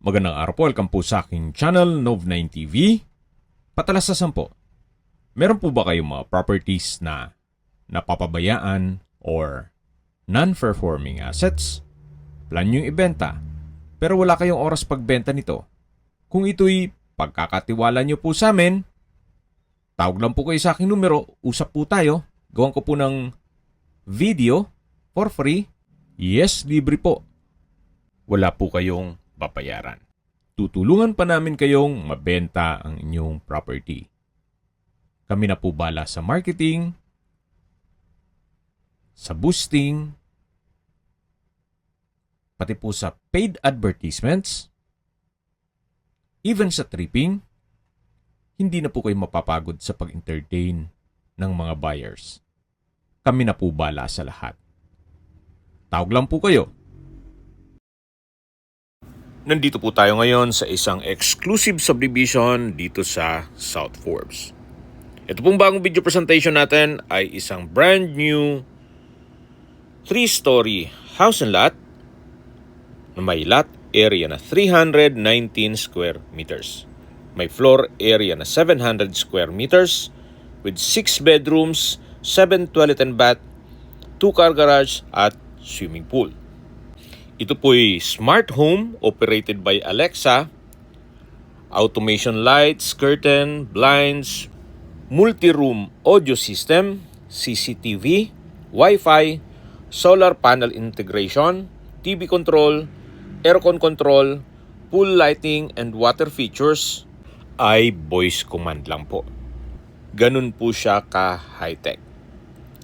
Magandang araw po, welcome po sa aking channel, Nov9 TV. Patalasasan po, meron po ba kayong mga properties na napapabayaan or non-performing assets? Plan nyo yung ibenta, pero wala kayong oras pagbenta nito. Kung ito'y pagkakatiwala nyo po sa amin, tawag lang po kayo sa aking numero, usap po tayo, gawan ko po ng video for free. Yes, libre po. Wala po kayong babayaran. Tutulungan pa namin kayong mabenta ang inyong property. Kami na po bala sa marketing, sa boosting, pati po sa paid advertisements, even sa tripping. Hindi na po kayo mapapagod sa pag-entertain ng mga buyers. Kami na po bala sa lahat. Tawag lang po kayo. Nandito po tayo ngayon sa isang exclusive subdivision dito sa South Forbes. Ito pong bagong video presentation natin ay isang brand new 3-story house and lot na may lot area na 319 square meters. May floor area na 700 square meters with 6 bedrooms, 7 toilet and bath, 2 car garage at swimming pool. Ito po'y smart home operated by Alexa, automation lights, curtain, blinds, multi-room audio system, CCTV, Wi-Fi, solar panel integration, TV control, aircon control, pool lighting and water features ay voice command lang po. Ganun po siya ka-high-tech.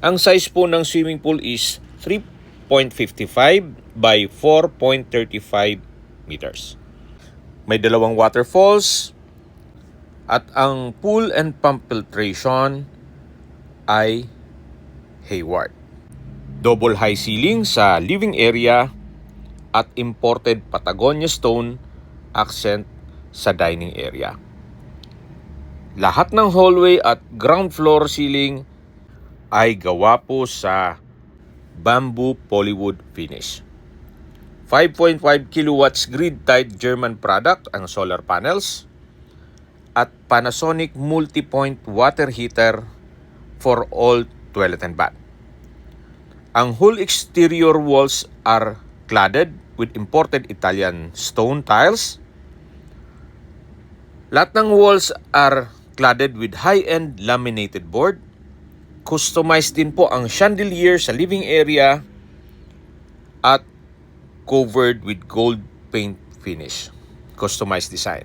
Ang size po ng swimming pool is 3.55 by 4.35 meters. May dalawang waterfalls at ang pool and pump filtration ay Hayward. Double high ceiling sa living area at imported Patagonia stone accent sa dining area. Lahat ng hallway at ground floor ceiling ay gawa po sa bamboo polywood finish. 5.5 kilowatts grid-tied German product ang solar panels at Panasonic multi-point water heater for all toilet and bath. Ang whole exterior walls are cladded with imported Italian stone tiles. Lahat ng walls are cladded with high-end laminated board. Customized din po ang chandelier sa living area at covered with gold paint finish. Customized design.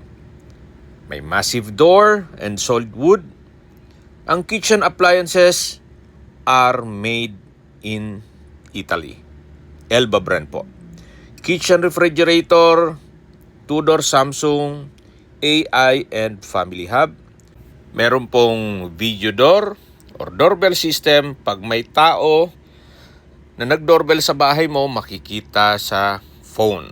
May massive door and solid wood. Ang kitchen appliances are made in Italy. Elba brand po. Kitchen refrigerator, 2-door Samsung, AI and family hub. Meron pong video door or doorbell system. Pag may tao na nag-doorbell sa bahay mo, makikita sa phone.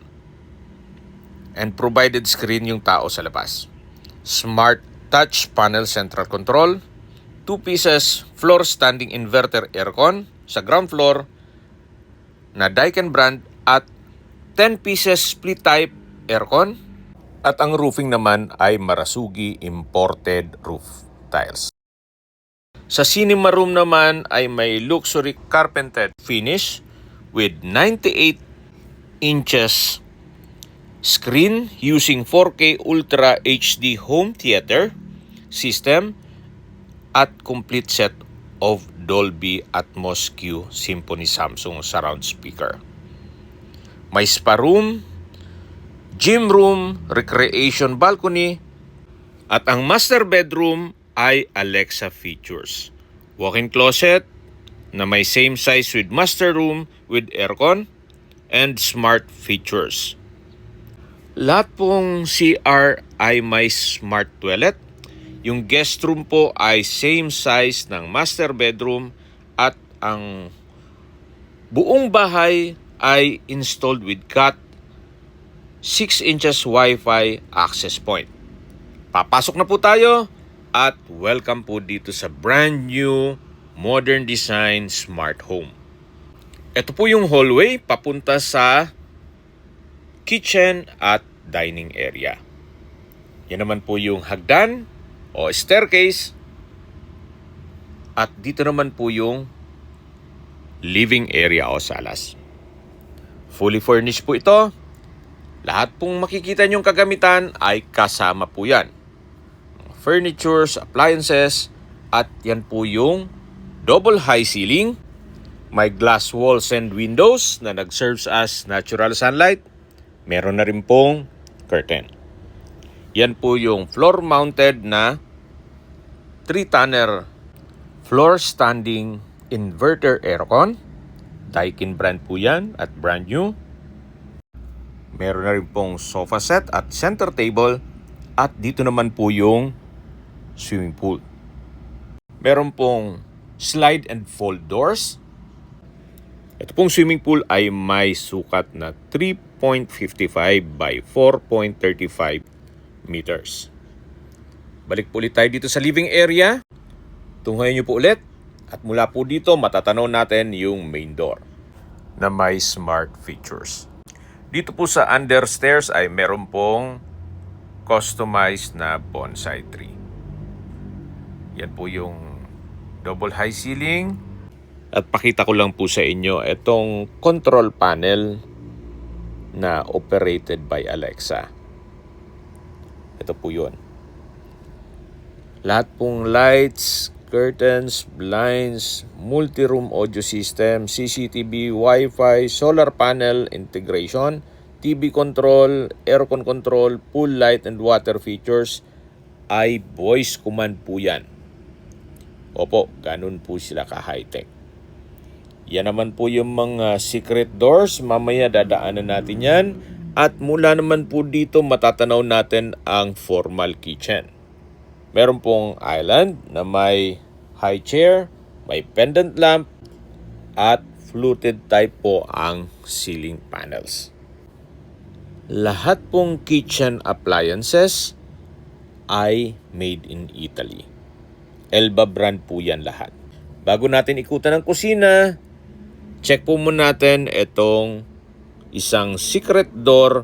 And provided screen yung tao sa labas. Smart touch panel central control. 2 pieces floor standing inverter aircon sa ground floor na Daikin brand at 10 pieces split type aircon. At ang roofing naman ay Marasugi imported roof tiles. Sa cinema room naman ay may luxury carpeted finish with 98 inches screen using 4K Ultra HD home theater system at complete set of Dolby Atmos Q Symphony Samsung surround speaker. May spa room, gym room, recreation balcony at ang master bedroom ay Alexa features. Walk-in closet na may same size with master room with aircon and smart features. Lahat pong CR ay may smart toilet. Yung guest room po ay same size ng master bedroom at ang buong bahay ay installed with CAT 6 inches Wi-Fi access point. Papasok na po tayo. At welcome po dito sa brand new, modern design smart home. Ito po yung hallway papunta sa kitchen at dining area. Yan naman po yung hagdan o staircase. At dito naman po yung living area o salas. Fully furnished po ito. Lahat pong makikita nyong kagamitan ay kasama po yan. Furnitures, appliances, at yan po yung double high ceiling. May glass walls and windows na nag-serves as natural sunlight. Meron na rin pong curtain. Yan po yung floor-mounted na 3-tonner floor standing inverter aircon. Daikin brand po yan at brand new. Meron na rin pong sofa set at center table. At dito naman po yung swimming pool. Meron pong slide and fold doors. Ito pong swimming pool ay may sukat na 3.55 by 4.35 meters. Balik po ulit tayo dito sa living area. Tunghayan nyo po ulit. At mula po dito, matatanaw natin yung main door na may smart features. Dito po sa understairs ay meron pong customized na bonsai tree. Yan po yung double high ceiling. At pakita ko lang po sa inyo itong control panel na operated by Alexa. Ito po yun. Lahat pong lights, curtains, blinds, multi-room audio system, CCTV, Wi-Fi, solar panel integration, TV control, aircon control, pool light and water features ay voice command po yan. Opo, ganun po sila ka-high-tech. Yan naman po yung mga secret doors. Mamaya dadaanan natin yan. At mula naman po dito matatanaw natin ang formal kitchen. Meron pong island na may high chair, may pendant lamp, at fluted type po ang ceiling panels. Lahat pong kitchen appliances ay made in Italy. Elba brand po yan lahat. Bago natin ikutan ang kusina, check po muna natin itong isang secret door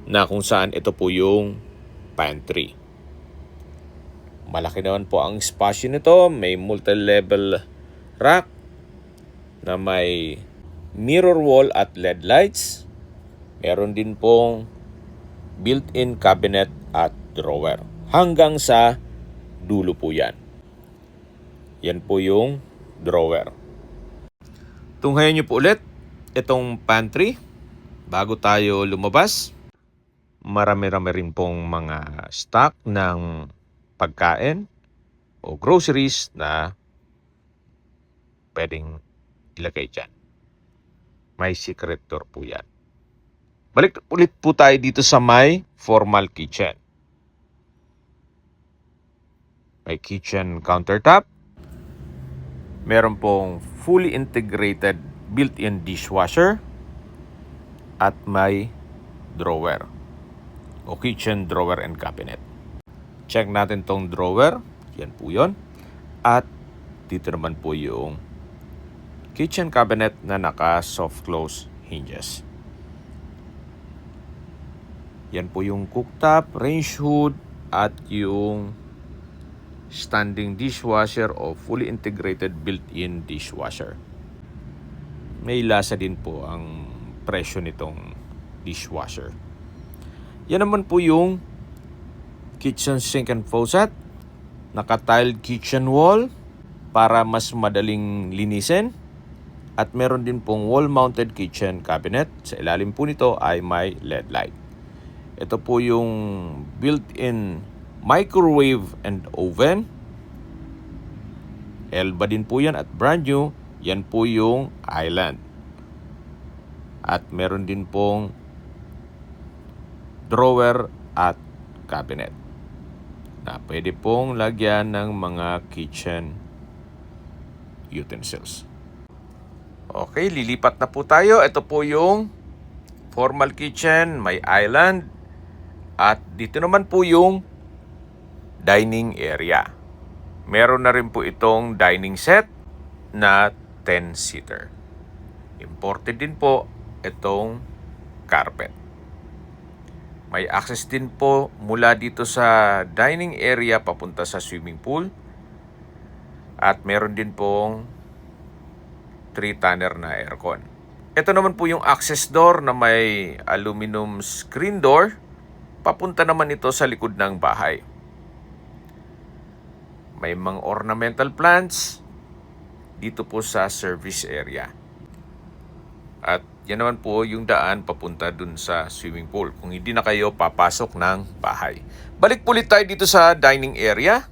na kung saan ito po yung pantry. Malaki naman po ang spasyo nito. May multi-level rack na may mirror wall at LED lights. Meron din pong built-in cabinet at drawer. Hanggang sa dulo po yan. Yan po yung drawer. Tunghayan nyo po ulit itong pantry. Bago tayo lumabas, marami-rami rin pong mga stock ng pagkain o groceries na pwedeng ilagay dyan. May secret door po yan. Balik ulit po tayo dito sa may formal kitchen. May kitchen countertop. Meron pong fully integrated built-in dishwasher. At may drawer o kitchen drawer and cabinet. Check natin tong drawer. Yan po yun. At dito naman po yung kitchen cabinet na naka soft close hinges. Yan po yung cooktop, range hood, at yung standing dishwasher o fully integrated built-in dishwasher. May lasa din po ang presyo nitong dishwasher. Yan naman po yung kitchen sink and faucet. Naka-tiled kitchen wall para mas madaling linisin. At meron din pong wall-mounted kitchen cabinet. Sa ilalim po nito ay may LED light. Ito po yung built-in microwave and oven. Elba din po yan at brand new. Yan po yung island. At meron din pong drawer at cabinet na pwede pong lagyan ng mga kitchen utensils. Okay, lilipat na po tayo. Ito po yung formal kitchen, may island. At dito naman po yung dining area. Meron na rin po itong dining set na 10-seater. Imported din po itong carpet. May access din po mula dito sa dining area papunta sa swimming pool. At meron din pong 3-tonner na aircon. Ito naman po yung access door na may aluminum screen door. Papunta naman ito sa likod ng bahay. May mga ornamental plants dito po sa service area. At yan naman po yung daan papunta dun sa swimming pool kung hindi na kayo papasok ng bahay. Balik ulit tayo dito sa dining area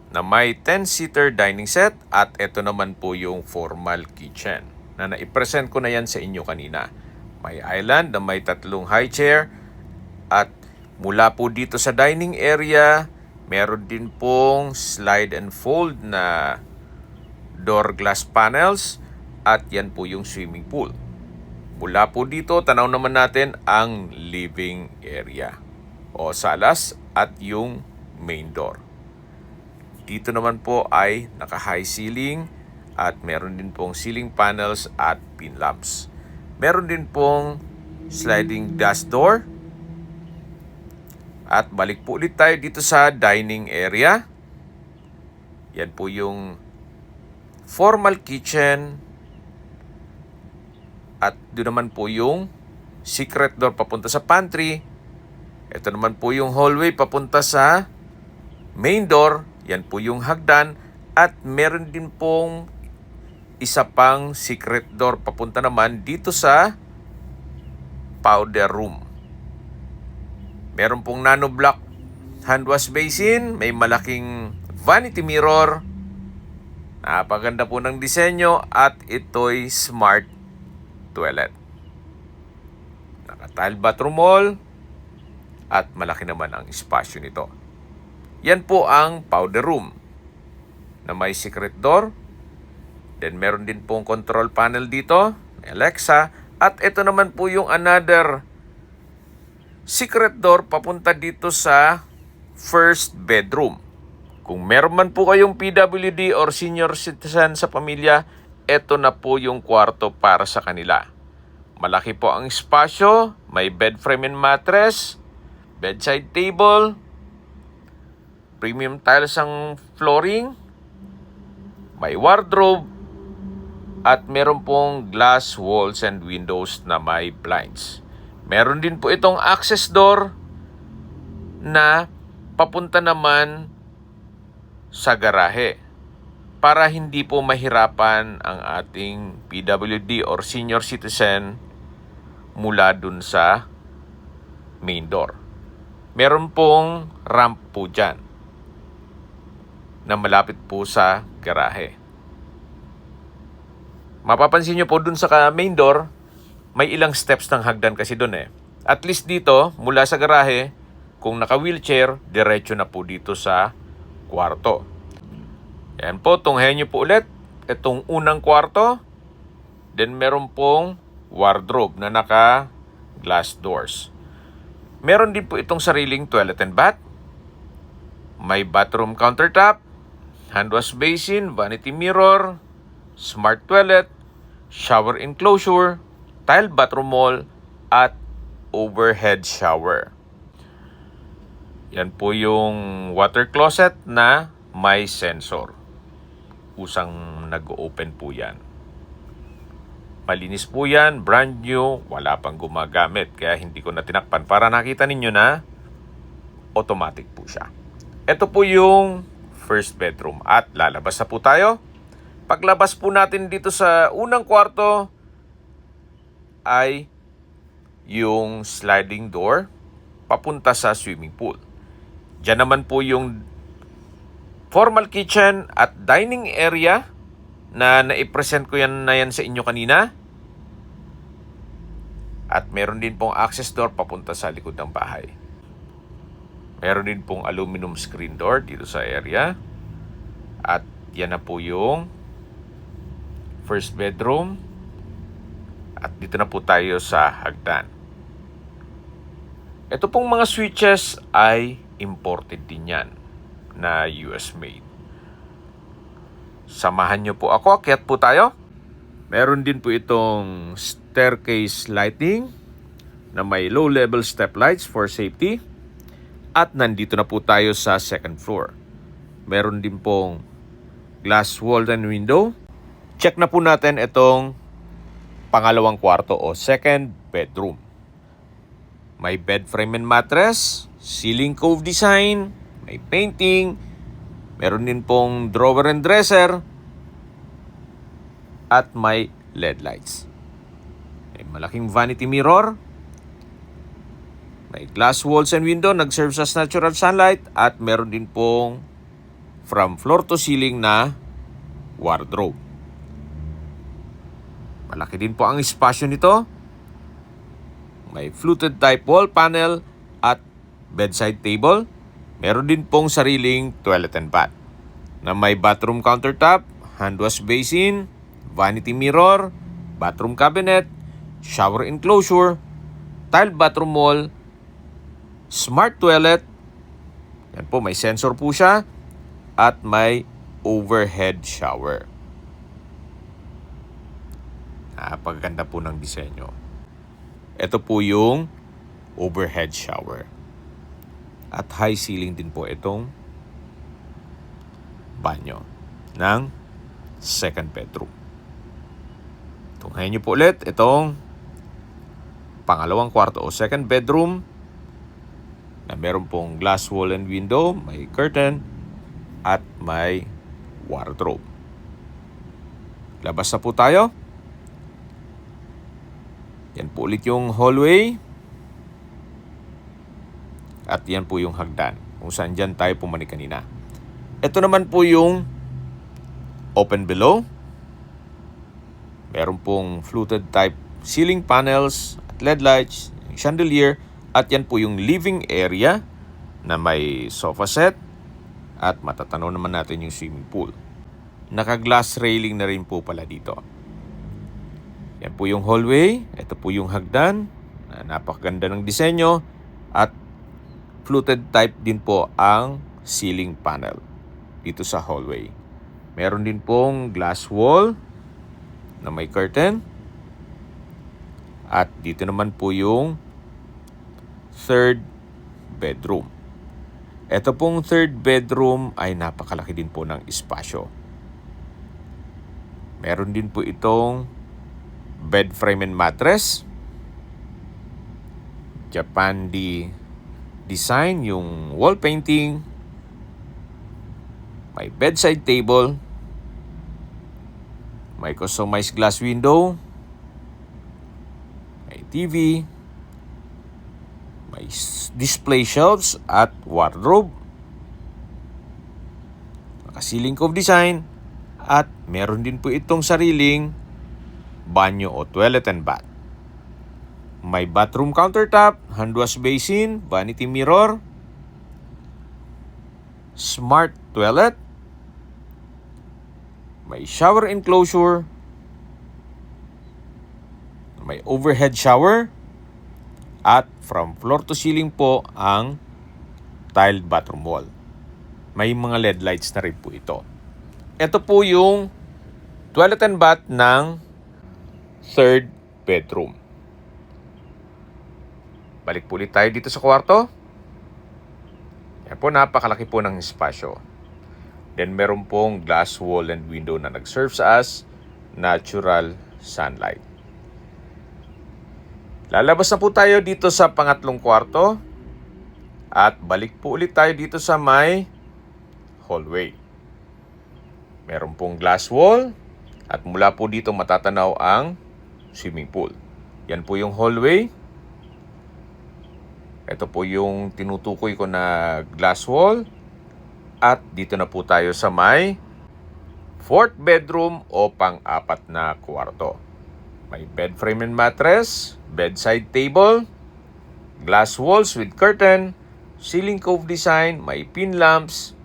na may 10-seater dining set at ito naman po yung formal kitchen na naipresent ko na yan sa inyo kanina. May island na may 3 high chair at mula po dito sa dining area, meron din pong slide and fold na door glass panels at yan po yung swimming pool. Mula po dito, tanaw naman natin ang living area o salas at yung main door. Dito naman po ay naka-high ceiling at meron din pong ceiling panels at pin lamps. Meron din pong sliding glass door. At balik po ulit tayo dito sa dining area. Yan po yung formal kitchen. At doon naman po yung secret door papunta sa pantry. Ito naman po yung hallway papunta sa main door. Yan po yung hagdan. At meron din pong isa pang secret door papunta naman dito sa powder room. Meron pong nano block hand wash basin. May malaking vanity mirror. Napaganda po ng disenyo at ito'y smart toilet. Naka-tile bathroom wall at malaki naman ang espasyo nito. Yan po ang powder room na may secret door. Then meron din pong control panel dito, Alexa, at ito naman po yung another secret door papunta dito sa first bedroom. Kung meron man po kayong PWD or senior citizen sa pamilya, ito na po yung kwarto para sa kanila. Malaki po ang espasyo, may bed frame and mattress, bedside table, premium tiles ang flooring, may wardrobe, at meron pong glass walls and windows na may blinds. Meron din po itong access door na papunta naman sa garahe para hindi po mahirapan ang ating PWD or senior citizen mula dun sa main door. Meron pong ramp po dyan na malapit po sa garahe. Mapapansin nyo po dun sa main door, may ilang steps ng hagdan kasi dun eh. At least dito, mula sa garahe, kung naka-wheelchair, diretso na po dito sa kwarto. Yan po, tunghayan nyo po ulit itong unang kwarto. Then meron pong wardrobe na naka-glass doors. Meron din po itong sariling toilet and bath. May bathroom countertop, hand wash basin, vanity mirror, smart toilet, shower enclosure, tile bathroom wall, at overhead shower. Yan po yung water closet na may sensor. Usang nag-open po yan. Malinis po yan, brand new, wala pang gumagamit. Kaya hindi ko na tinakpan para nakita ninyo na automatic po siya. Ito po yung first bedroom at lalabas na po tayo. Paglabas po natin dito sa unang kwarto ay yung sliding door papunta sa swimming pool. Diyan naman po yung formal kitchen at dining area na naipresent ko yan sa inyo kanina. At meron din pong access door papunta sa likod ng bahay. Meron din pong aluminum screen door dito sa area. At yan na po yung first bedroom. At dito na po tayo sa hagdan. Ito pong mga switches ay imported din yan na US made. Samahan nyo po ako, akyat po tayo. Meron din po itong staircase lighting na may low-level step lights for safety. At nandito na po tayo sa second floor. Meron din pong glass wall and window. Check na po natin itong pangalawang kwarto o second bedroom. May bed frame and mattress, ceiling cove design, may painting, meron din pong drawer and dresser, at may LED lights. May malaking vanity mirror, may glass walls and window, nag-serve as natural sunlight, at meron din pong from floor to ceiling na wardrobe. Malaki din po ang espasyo nito. May fluted type wall panel at bedside table. Meron din pong sariling toilet and bath na may bathroom countertop, hand wash basin, vanity mirror, bathroom cabinet, shower enclosure, tiled bathroom wall, smart toilet. Yan po, may sensor po siya at may overhead shower. Napakaganda po ng disenyo. Ito po yung overhead shower. At high ceiling din po itong banyo ng second bedroom. Tunghayin niyo po ulit itong pangalawang kwarto o second bedroom na meron pong glass wall and window, may curtain, at may wardrobe. Labas na po tayo. Yan po ulit yung hallway. At yan po yung hagdan kung saan dyan tayo pumani kanina. Ito naman po yung open below. Meron pong fluted type ceiling panels at LED lights, chandelier. At yan po yung living area na may sofa set. At matatanaw naman natin yung swimming pool. Naka-glass railing na rin po pala dito. Yan po yung hallway. Ito po yung hagdan. Napakaganda ng disenyo. At fluted type din po ang ceiling panel dito sa hallway. Meron din pong glass wall na may curtain. At dito naman po yung third bedroom. Ito pong third bedroom ay napakalaki din po ng espasyo. Meron din po itong bed frame and mattress. Japandi design yung wall painting. May bedside table. May customized glass window. May TV. May display shelves at wardrobe. Naka-ceiling cove design. At meron din po itong sariling banyo o toilet and bath. May bathroom countertop, hand wash basin, vanity mirror, smart toilet, may shower enclosure, may overhead shower, at from floor to ceiling po ang tiled bathroom wall. May mga LED lights na rin po ito. Ito po yung toilet and bath ng third bedroom. Balik po ulit tayo dito sa kwarto. Yan po, napakalaki po ng espasyo. Then meron pong glass wall and window na nag-serve as natural sunlight. Lalabas na po tayo dito sa pangatlong kwarto. At balik po ulit tayo dito sa may hallway. Meron pong glass wall. At mula po dito matatanaw ang swimming pool. Yan po yung hallway. Ito po yung tinutukoy ko na glass wall. At dito na po tayo sa may fourth bedroom o pang-apat na kwarto. May bed frame and mattress, bedside table, glass walls with curtain, ceiling cove design, may pin lamps.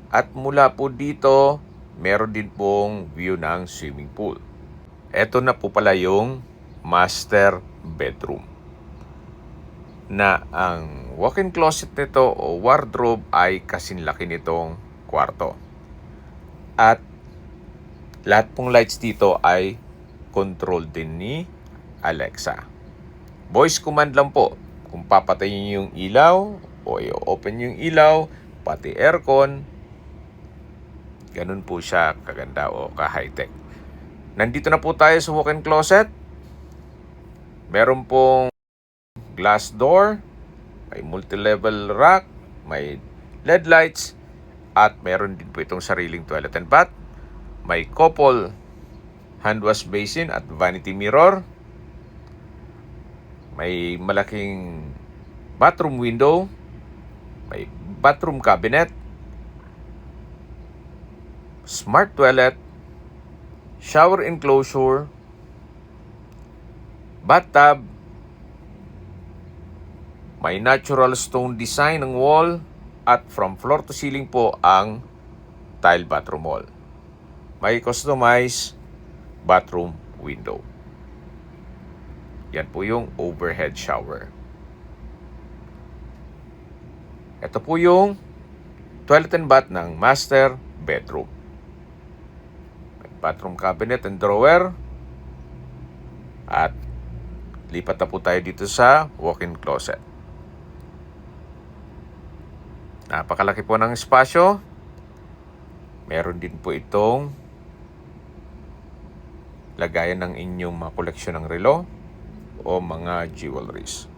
At mula po dito, meron din pong view ng swimming pool. Ito na po pala yung master bedroom. Na ang walk-in closet nito o wardrobe ay kasinlaki nitong kwarto. At lahat pong lights dito ay controlled din ni Alexa. Voice command lang po. Kung papatayin yung ilaw o i-open yung ilaw, pati aircon, ganun po siya kaganda o ka-high-tech. Nandito na po tayo sa walk-in closet. Meron pong glass door, may multi-level rack, may LED lights, at meron din po itong sariling toilet and bath. May couple hand wash basin at vanity mirror. May malaking bathroom window, may bathroom cabinet, smart toilet, shower enclosure, bathtub, may natural stone design ng wall, at from floor to ceiling po ang tile bathroom wall. May customized bathroom window. Yan po yung overhead shower. Ito po yung toilet and bath ng master bedroom. May bathroom cabinet and drawer. At lipat na po tayo dito sa walk-in closet. Napakalaki po ng espasyo. Meron din po itong lagayan ng inyong mga koleksyon ng relo o mga jewelries.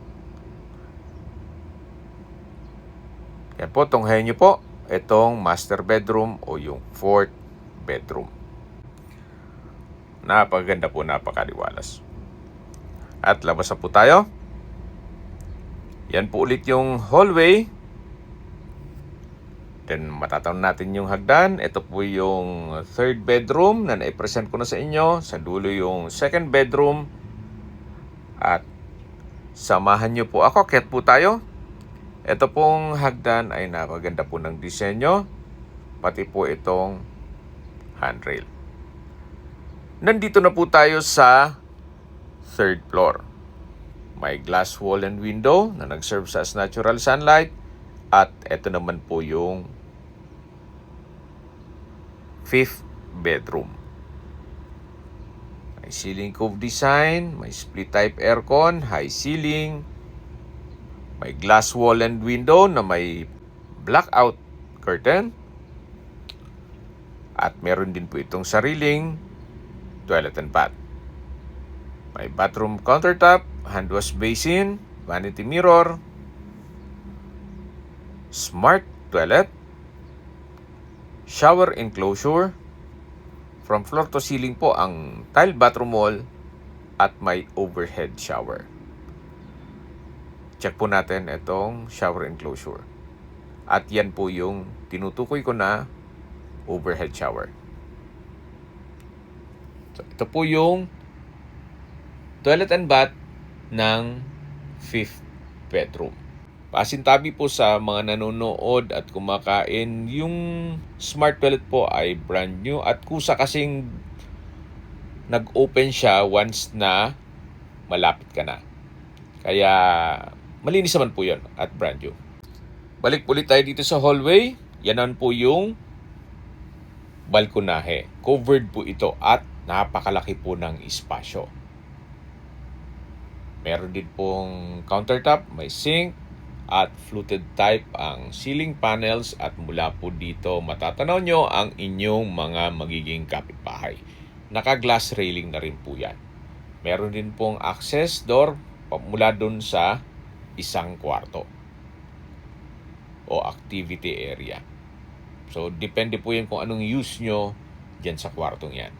Yan po, tunghayan nyo po itong master bedroom o yung fourth bedroom. Napakaganda po, napakaliwalas. At labas na po tayo. Yan po ulit yung hallway. Then matatanaw natin yung hagdan. Ito po yung third bedroom na naipresent ko na sa inyo. Sa dulo yung second bedroom. At samahan nyo po ako. Akyat po tayo. Ito pong hagdan ay napaganda po ng disenyo. Pati po itong handrail. Nandito na po tayo sa third floor. May glass wall and window na nag-serve as natural sunlight. At ito naman po yung fifth bedroom. May ceiling cove design, may split type aircon, high ceiling, may glass wall and window na may blackout curtain, at meron din po itong sariling toilet and bath. May bathroom countertop, hand wash basin, vanity mirror, smart toilet, shower enclosure, from floor to ceiling po ang tile bathroom wall, at may overhead shower. Check po natin itong shower enclosure. At yan po yung tinutukoy ko na overhead shower. So, ito po yung toilet and bath ng fifth bedroom. Pasintabi po sa mga nanonood at kumakain, yung smart toilet po ay brand new at kusa kasing nag-open siya once na malapit ka na. Kaya malinis naman po yun at brand new. Balik po ulit tayo dito sa hallway. Yanan po yung balkonahe. Covered po ito at napakalaki po ng espasyo. Meron din pong countertop, may sink, at fluted type ang ceiling panels, at mula po dito matatanaw nyo ang inyong mga magiging kapitbahay. Naka-glass railing na rin po yan. Meron din pong access door mula dun sa isang kwarto o activity area. So, depende po yan kung anong use nyo dyan sa kwartong yan.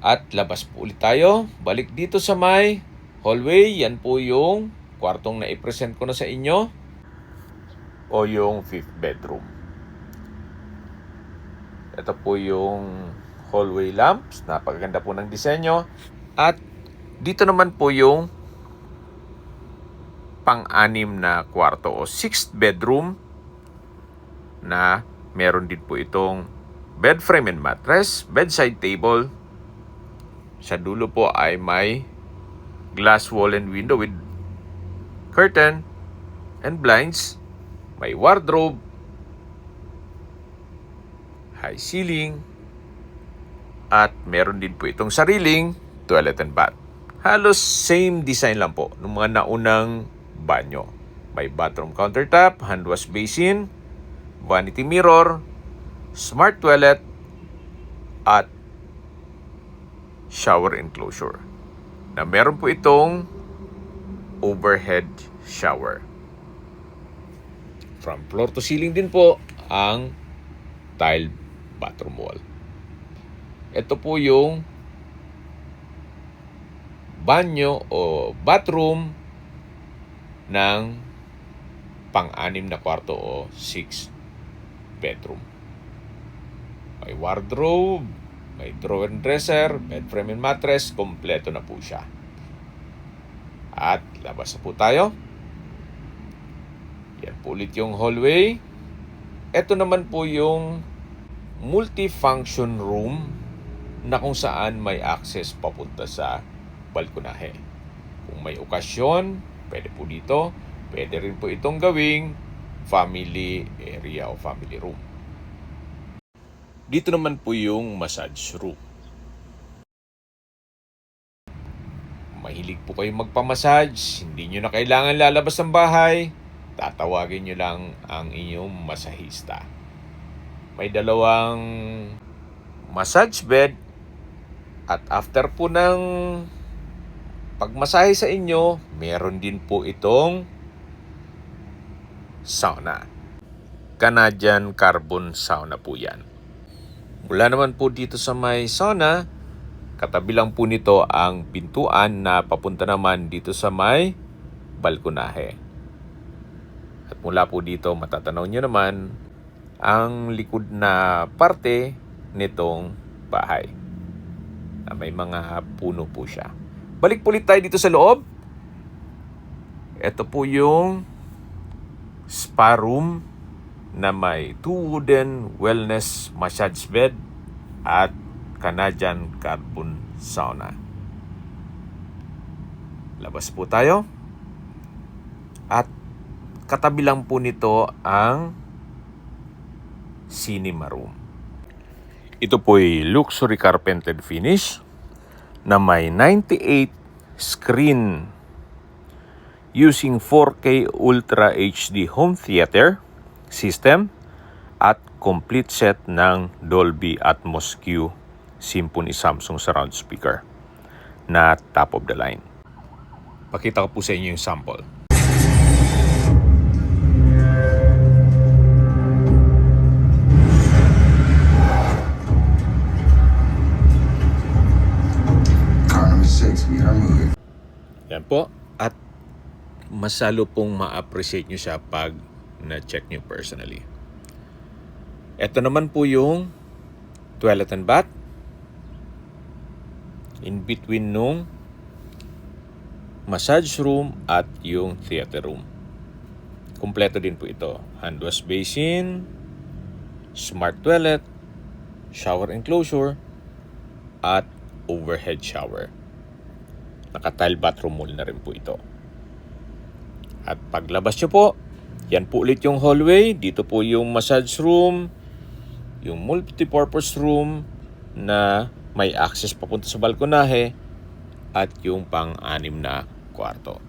At labas po ulit tayo. Balik dito sa may hallway. Yan po yung kwartong na i-present ko na sa inyo o yung fifth bedroom. Ito po yung hallway lamps. Napakaganda po ng disenyo. At dito naman po yung pang-anim na kwarto o sixth bedroom na meron din po itong bed frame and mattress, bedside table. Sa dulo po ay may glass wall and window with curtain and blinds. May wardrobe, high ceiling, at meron din po itong sariling toilet and bath. Halos same design lang po ng mga naunang banyo. May bathroom countertop, hand wash basin, vanity mirror, smart toilet, at shower enclosure. Na meron po itong overhead shower. From floor to ceiling din po ang tiled bathroom wall. Ito po yung banyo o bathroom ng pang-anim na kwarto o 6 bedroom. May wardrobe, may drawer and dresser, bed frame and mattress, kompleto na po siya. At labas na po tayo. Yan po ulit yung hallway. Ito naman po yung multifunction room na kung saan may access papunta sa balkonahe. Kung may okasyon, pwede po dito. Pwede rin po itong gawing family area o family room. Dito naman po yung massage room. Mahilig po kayong magpamassage, hindi nyo na kailangan lalabas ng bahay, tatawagin nyo lang ang inyong masahista. May dalawang massage bed at after po ng pagmasahe sa inyo, meron din po itong sauna. Canadian carbon sauna po yan. Mula naman po dito sa may sauna, katabi lang po nito ang pintuan na papunta naman dito sa may balkonahe. At mula po dito, matatanaw nyo naman ang likod na parte nitong bahay. Na may mga puno po siya. Balik po ulit tayo dito sa loob. Ito po yung spa room na may 2 wooden wellness massage bed at Canadian carbon sauna. Labas po tayo. At katabi lang po nito ang cinema room. Ito po ay luxury carpeted finish na may 98 screen using 4K Ultra HD home theater system at complete set ng Dolby Atmos Q Symphony Samsung surround speaker na top of the line. Pakita ko po sa inyo yung sample. Yan po. At masalo pong ma-appreciate nyo siya pag na-check nyo personally. Ito naman po yung toilet and bath. In between nung massage room at yung theater room. Kompleto din po ito. Hand wash basin, smart toilet, shower enclosure, at overhead shower. Naka-tile bathroom wall na rin po ito. At paglabas nyo po, yan po ulit yung hallway. Dito po yung massage room, yung multipurpose room na may access papunta sa balkonahe, at yung pang-anim na kwarto.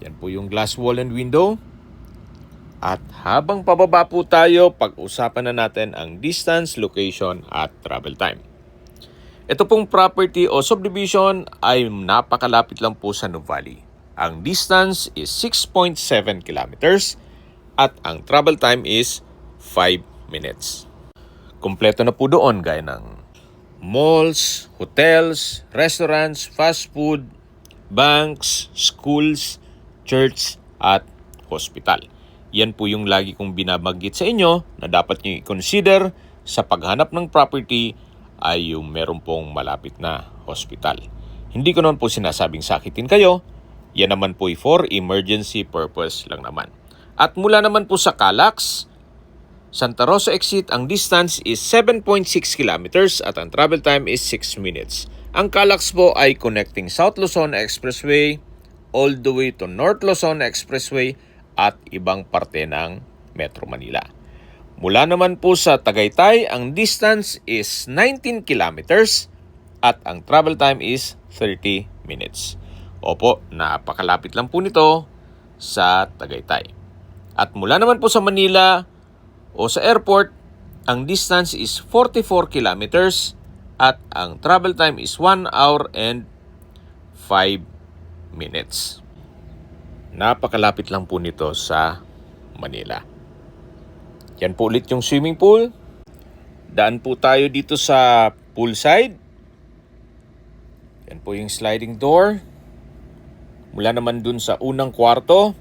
Yan po yung glass wall and window. At habang pababa po tayo, pag-usapan na natin ang distance, location, at travel time. Ito pong property o subdivision ay napakalapit lang po sa Nuvali. Ang distance is 6.7 kilometers at ang travel time is 5 minutes. Kompleto na po doon gaya ng malls, hotels, restaurants, fast food, banks, schools, church, at hospital. Yan po yung lagi kong binabanggit sa inyo na dapat nyo i-consider sa paghanap ng property ay yung meron pong malapit na hospital. Hindi ko naman po sinasabing sakitin kayo. Yan naman po for emergency purpose lang naman. At mula naman po sa Calax, Santa Rosa exit, ang distance is 7.6 kilometers at ang travel time is 6 minutes. Ang Calax po ay connecting South Luzon Expressway all the way to North Luzon Expressway at ibang parte ng Metro Manila. Mula naman po sa Tagaytay, ang distance is 19 kilometers at ang travel time is 30 minutes. Opo, napakalapit lang po nito sa Tagaytay. At mula naman po sa Manila o sa airport, ang distance is 44 kilometers at ang travel time is 1 hour and 5 minutes. Napakalapit lang po nito sa Manila. Yan po ulit yung swimming pool. Daan po tayo dito sa poolside. Yan po yung sliding door. Mula naman dun sa unang kwarto.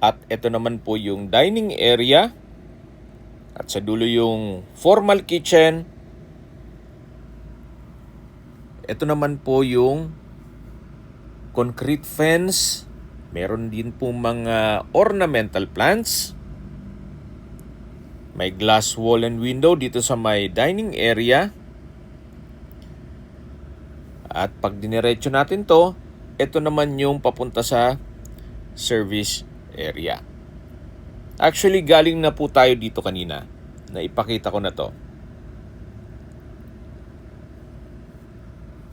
At ito naman po yung dining area. At sa dulo yung formal kitchen. Ito naman po yung concrete fence. Meron din po mga ornamental plants. May glass wall and window dito sa may dining area. At pag diniretso natin to, ito naman yung papunta sa service area. Actually, galing na po tayo dito kanina. Naipakita ko na to.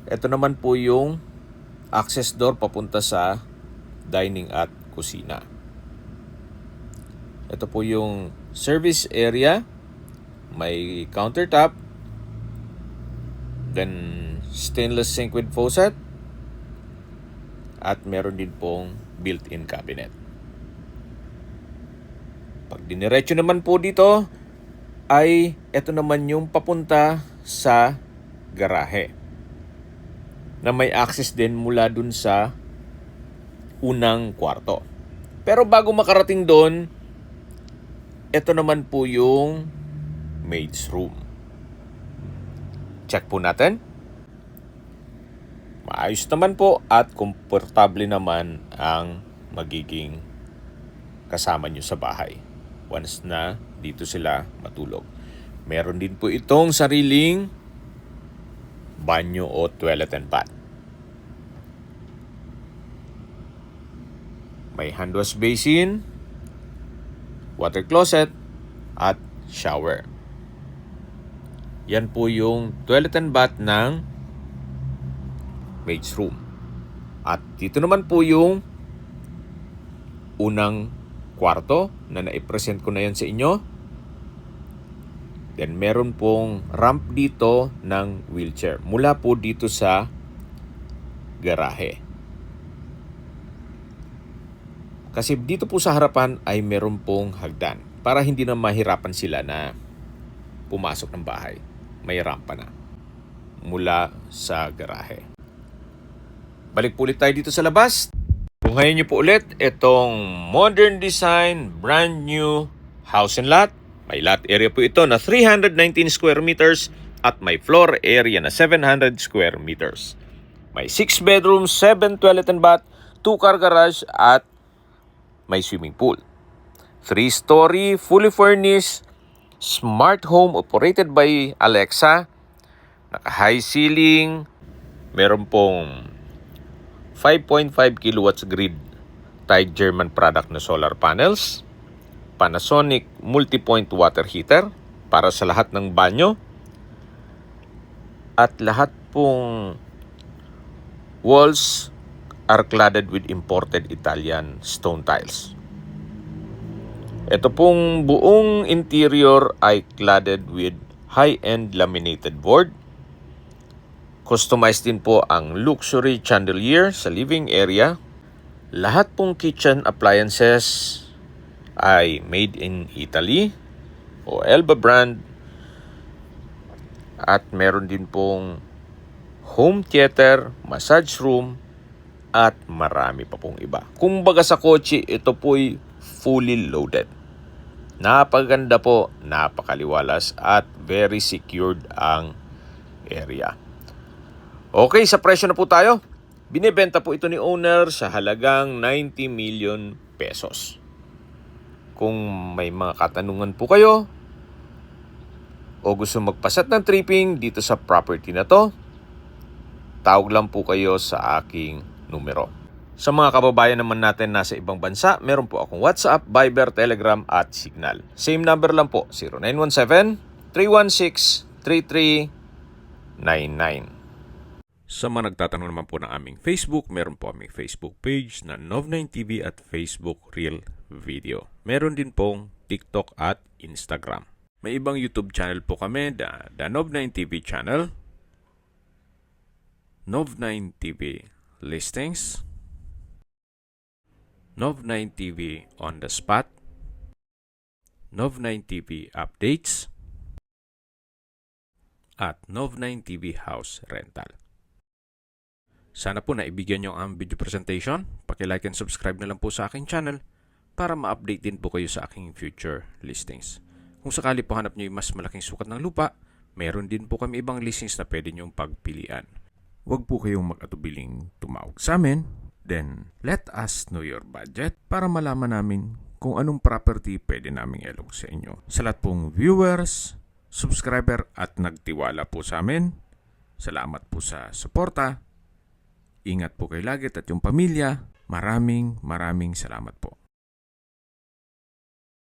Ito naman po yung access door papunta sa dining at kusina. Ito po yung service area. May countertop. Then stainless sink with faucet. At meron din pong built-in cabinet. Pag diniretso naman po dito, ay ito naman yung papunta sa garahe. Na may access din mula dun sa unang kwarto. Pero bago makarating doon, ito naman po yung maid's room. Check po natin. Maayos naman po at komportable naman ang magiging kasama nyo sa bahay once na dito sila matulog. Meron din po itong sariling banyo o toilet and bath. May hand wash basin, water closet, at shower. Yan po yung toilet and bath ng maid's room. At dito naman po yung unang kwarto na naipresent ko na yan sa inyo. Then meron pong ramp dito ng wheelchair mula po dito sa garahe. Kasi dito po sa harapan ay meron pong hagdan para hindi na mahirapan sila na pumasok ng bahay. May rampa na mula sa garahe. Balik po ulit tayo dito sa labas. Kung ngayon nyo po ulit itong modern design, brand new house and lot. May lot area po ito na 319 square meters at may floor area na 700 square meters. May 6 bedrooms, 7 toilet and bath, 2 car garage at may swimming pool. 3-story, fully furnished, smart home operated by Alexa. Naka-high ceiling. Meron pong 5.5 kilowatts grid tied German product na solar panels. Panasonic multi-point water heater para sa lahat ng banyo. At lahat pong walls are cladded with imported Italian stone tiles. Ito pong buong interior ay cladded with high-end laminated board. Customized din po ang luxury chandelier sa living area. Lahat pong kitchen appliances ay made in Italy o Elba brand. At meron din pong home theater, massage room, at marami pa pong iba. Kumbaga sa kotse, ito po'y fully loaded. Napaganda po, napakaliwalas at very secured ang area. Okay, sa presyo na po tayo. Binebenta po ito ni owner sa halagang 90 million pesos. Kung may mga katanungan po kayo o gusto magpaset ng tripping dito sa property na to, tawag lang po kayo sa aking numero. Sa mga kababayan naman natin nasa ibang bansa, meron po akong WhatsApp, Viber, Telegram at Signal. Same number lang po, 0917-316-3399. Sa mga nagtatanong naman po ng aming Facebook, meron po aming Facebook page na Nov9TV at Facebook Real Video. Meron din pong TikTok at Instagram. May ibang YouTube channel po kami, the Nov9TV channel, Nov9TV Listings, Nov9TV On The Spot, Nov9TV Updates, at Nov9TV House Rental. Sana po naibigyan nyo ang video presentation. Paki-like and subscribe na lang po sa aking channel para ma-update din po kayo sa aking future listings. Kung sakali po hanap nyo yung mas malaking sukat ng lupa, meron din po kami ibang listings na pwede nyong pagpilian. Huwag po kayong mag-atubiling tumawag sa amin. Then, let us know your budget para malaman namin kung anong property pwede naming ilog sa inyo. Sa lahat pong viewers, subscriber at nagtiwala po sa amin, salamat po sa suporta. Ingat po kayo lagi at yung pamilya. Maraming salamat po.